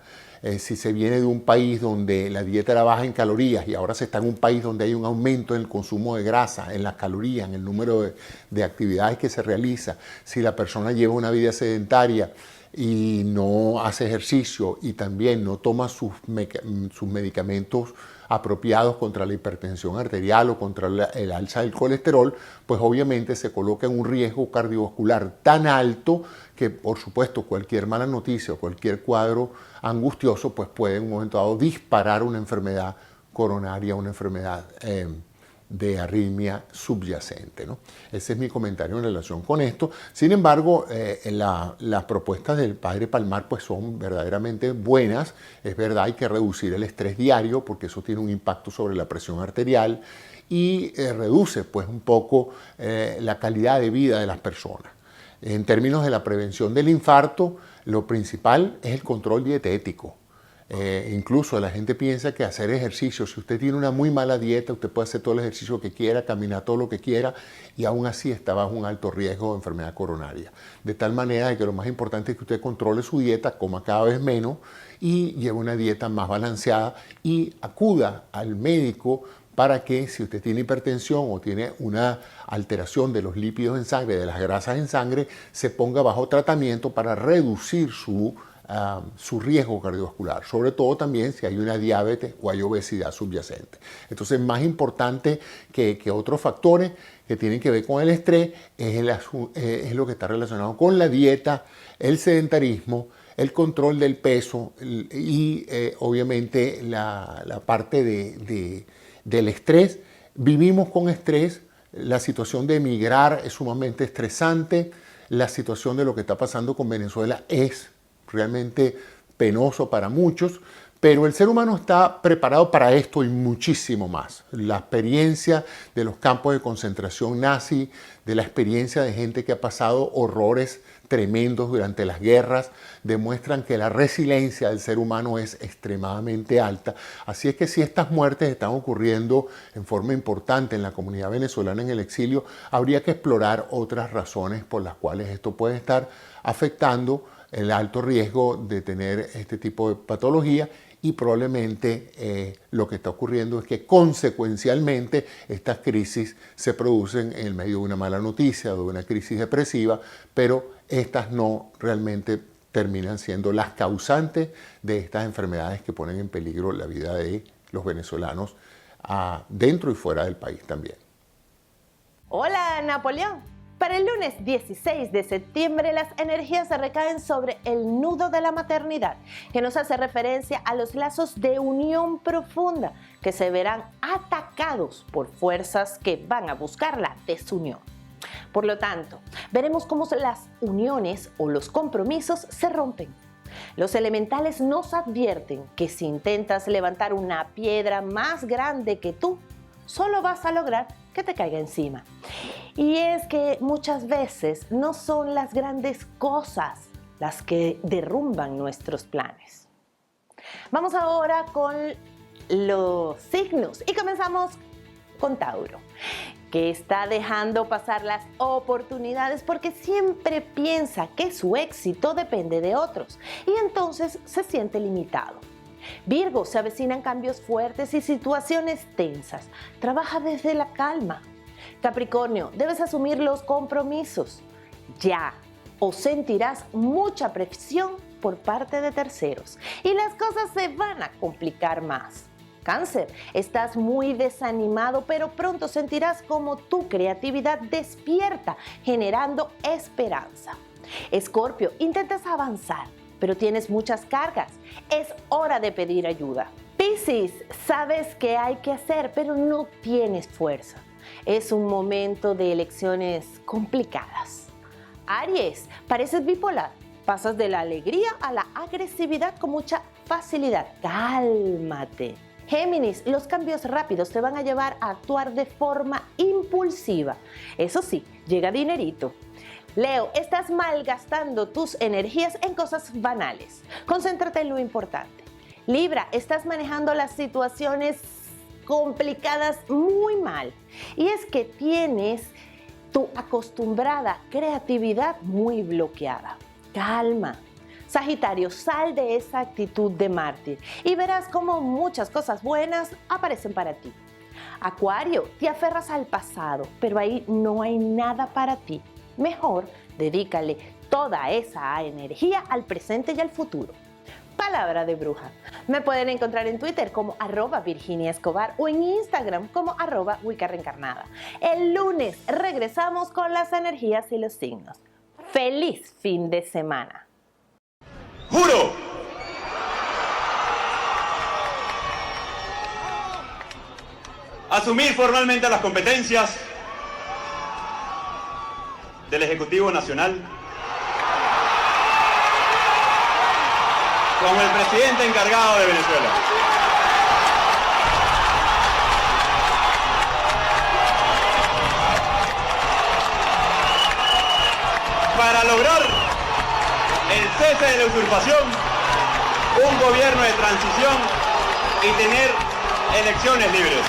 si se viene de un país donde la dieta era baja en calorías y ahora se está en un país donde hay un aumento en el consumo de grasa, en las calorías, en el número de actividades que se realiza, si la persona lleva una vida sedentaria y no hace ejercicio y también no toma sus medicamentos apropiados contra la hipertensión arterial o contra el alza del colesterol, pues obviamente se coloca en un riesgo cardiovascular tan alto que, por supuesto, cualquier mala noticia o cualquier cuadro angustioso pues puede en un momento dado disparar una enfermedad coronaria, una enfermedad de arritmia subyacente, ¿no? Ese es mi comentario en relación con esto. Sin embargo, las propuestas del padre Palmar pues son verdaderamente buenas. Es verdad, hay que reducir el estrés diario porque eso tiene un impacto sobre la presión arterial y reduce pues un poco la calidad de vida de las personas. En términos de la prevención del infarto, lo principal es el control dietético. Incluso la gente piensa que hacer ejercicio, si usted tiene una muy mala dieta, usted puede hacer todo el ejercicio que quiera, caminar todo lo que quiera y aún así está bajo un alto riesgo de enfermedad coronaria. De tal manera que lo más importante es que usted controle su dieta, coma cada vez menos y lleve una dieta más balanceada y acuda al médico para que si usted tiene hipertensión o tiene una alteración de los lípidos en sangre, de las grasas en sangre, se ponga bajo tratamiento para reducir su riesgo cardiovascular, sobre todo también si hay una diabetes o hay obesidad subyacente. Entonces, más importante que otros factores que tienen que ver con el estrés es lo que está relacionado con la dieta, el sedentarismo, el control del peso y obviamente la parte del estrés. Vivimos con estrés, la situación de emigrar es sumamente estresante, la situación de lo que está pasando con Venezuela es realmente penoso para muchos, pero el ser humano está preparado para esto y muchísimo más. La experiencia de los campos de concentración nazi, de la experiencia de gente que ha pasado horrores tremendos durante las guerras, demuestran que la resiliencia del ser humano es extremadamente alta. Así es que si estas muertes están ocurriendo en forma importante en la comunidad venezolana en el exilio, habría que explorar otras razones por las cuales esto puede estar afectando el alto riesgo de tener este tipo de patología y probablemente lo que está ocurriendo es que consecuencialmente estas crisis se producen en el medio de una mala noticia, de una crisis depresiva, pero estas no realmente terminan siendo las causantes de estas enfermedades que ponen en peligro la vida de los venezolanos dentro y fuera del país también. Hola, Napoleón. Para el lunes 16 de septiembre, las energías se recaen sobre el nudo de la maternidad, que nos hace referencia a los lazos de unión profunda que se verán atacados por fuerzas que van a buscar la desunión. Por lo tanto, veremos cómo las uniones o los compromisos se rompen. Los elementales nos advierten que si intentas levantar una piedra más grande que tú, solo vas a lograr que te caiga encima. Y es que muchas veces no son las grandes cosas las que derrumban nuestros planes. Vamos ahora con los signos y comenzamos con Tauro, que está dejando pasar las oportunidades porque siempre piensa que su éxito depende de otros y entonces se siente limitado. Virgo, se avecinan cambios fuertes y situaciones tensas. Trabaja desde la calma. Capricornio, debes asumir los compromisos ya o sentirás mucha presión por parte de terceros y las cosas se van a complicar más. Cáncer, estás muy desanimado, pero pronto sentirás como tu creatividad despierta, generando esperanza. Escorpio, intentas avanzar, pero tienes muchas cargas. Es hora de pedir ayuda. Piscis, sabes qué hay que hacer, pero no tienes fuerza. Es un momento de elecciones complicadas. Aries, pareces bipolar. Pasas de la alegría a la agresividad con mucha facilidad. Cálmate. Géminis, los cambios rápidos te van a llevar a actuar de forma impulsiva. Eso sí, llega dinerito. Leo, estás malgastando tus energías en cosas banales. Concéntrate en lo importante. Libra, estás manejando las situaciones complicadas muy mal. Y es que tienes tu acostumbrada creatividad muy bloqueada. Calma. Sagitario, sal de esa actitud de mártir y verás cómo muchas cosas buenas aparecen para ti. Acuario, te aferras al pasado, pero ahí no hay nada para ti. Mejor dedícale toda esa energía al presente y al futuro. Palabra de bruja. Me pueden encontrar en Twitter como @VirginiaEscobar o en Instagram como @WiccaReencarnada. El lunes regresamos con las energías y los signos. ¡Feliz fin de semana! ¡Juro! Asumir formalmente las competencias del Ejecutivo Nacional como el presidente encargado de Venezuela. Para lograr el cese de la usurpación, un gobierno de transición y tener elecciones libres.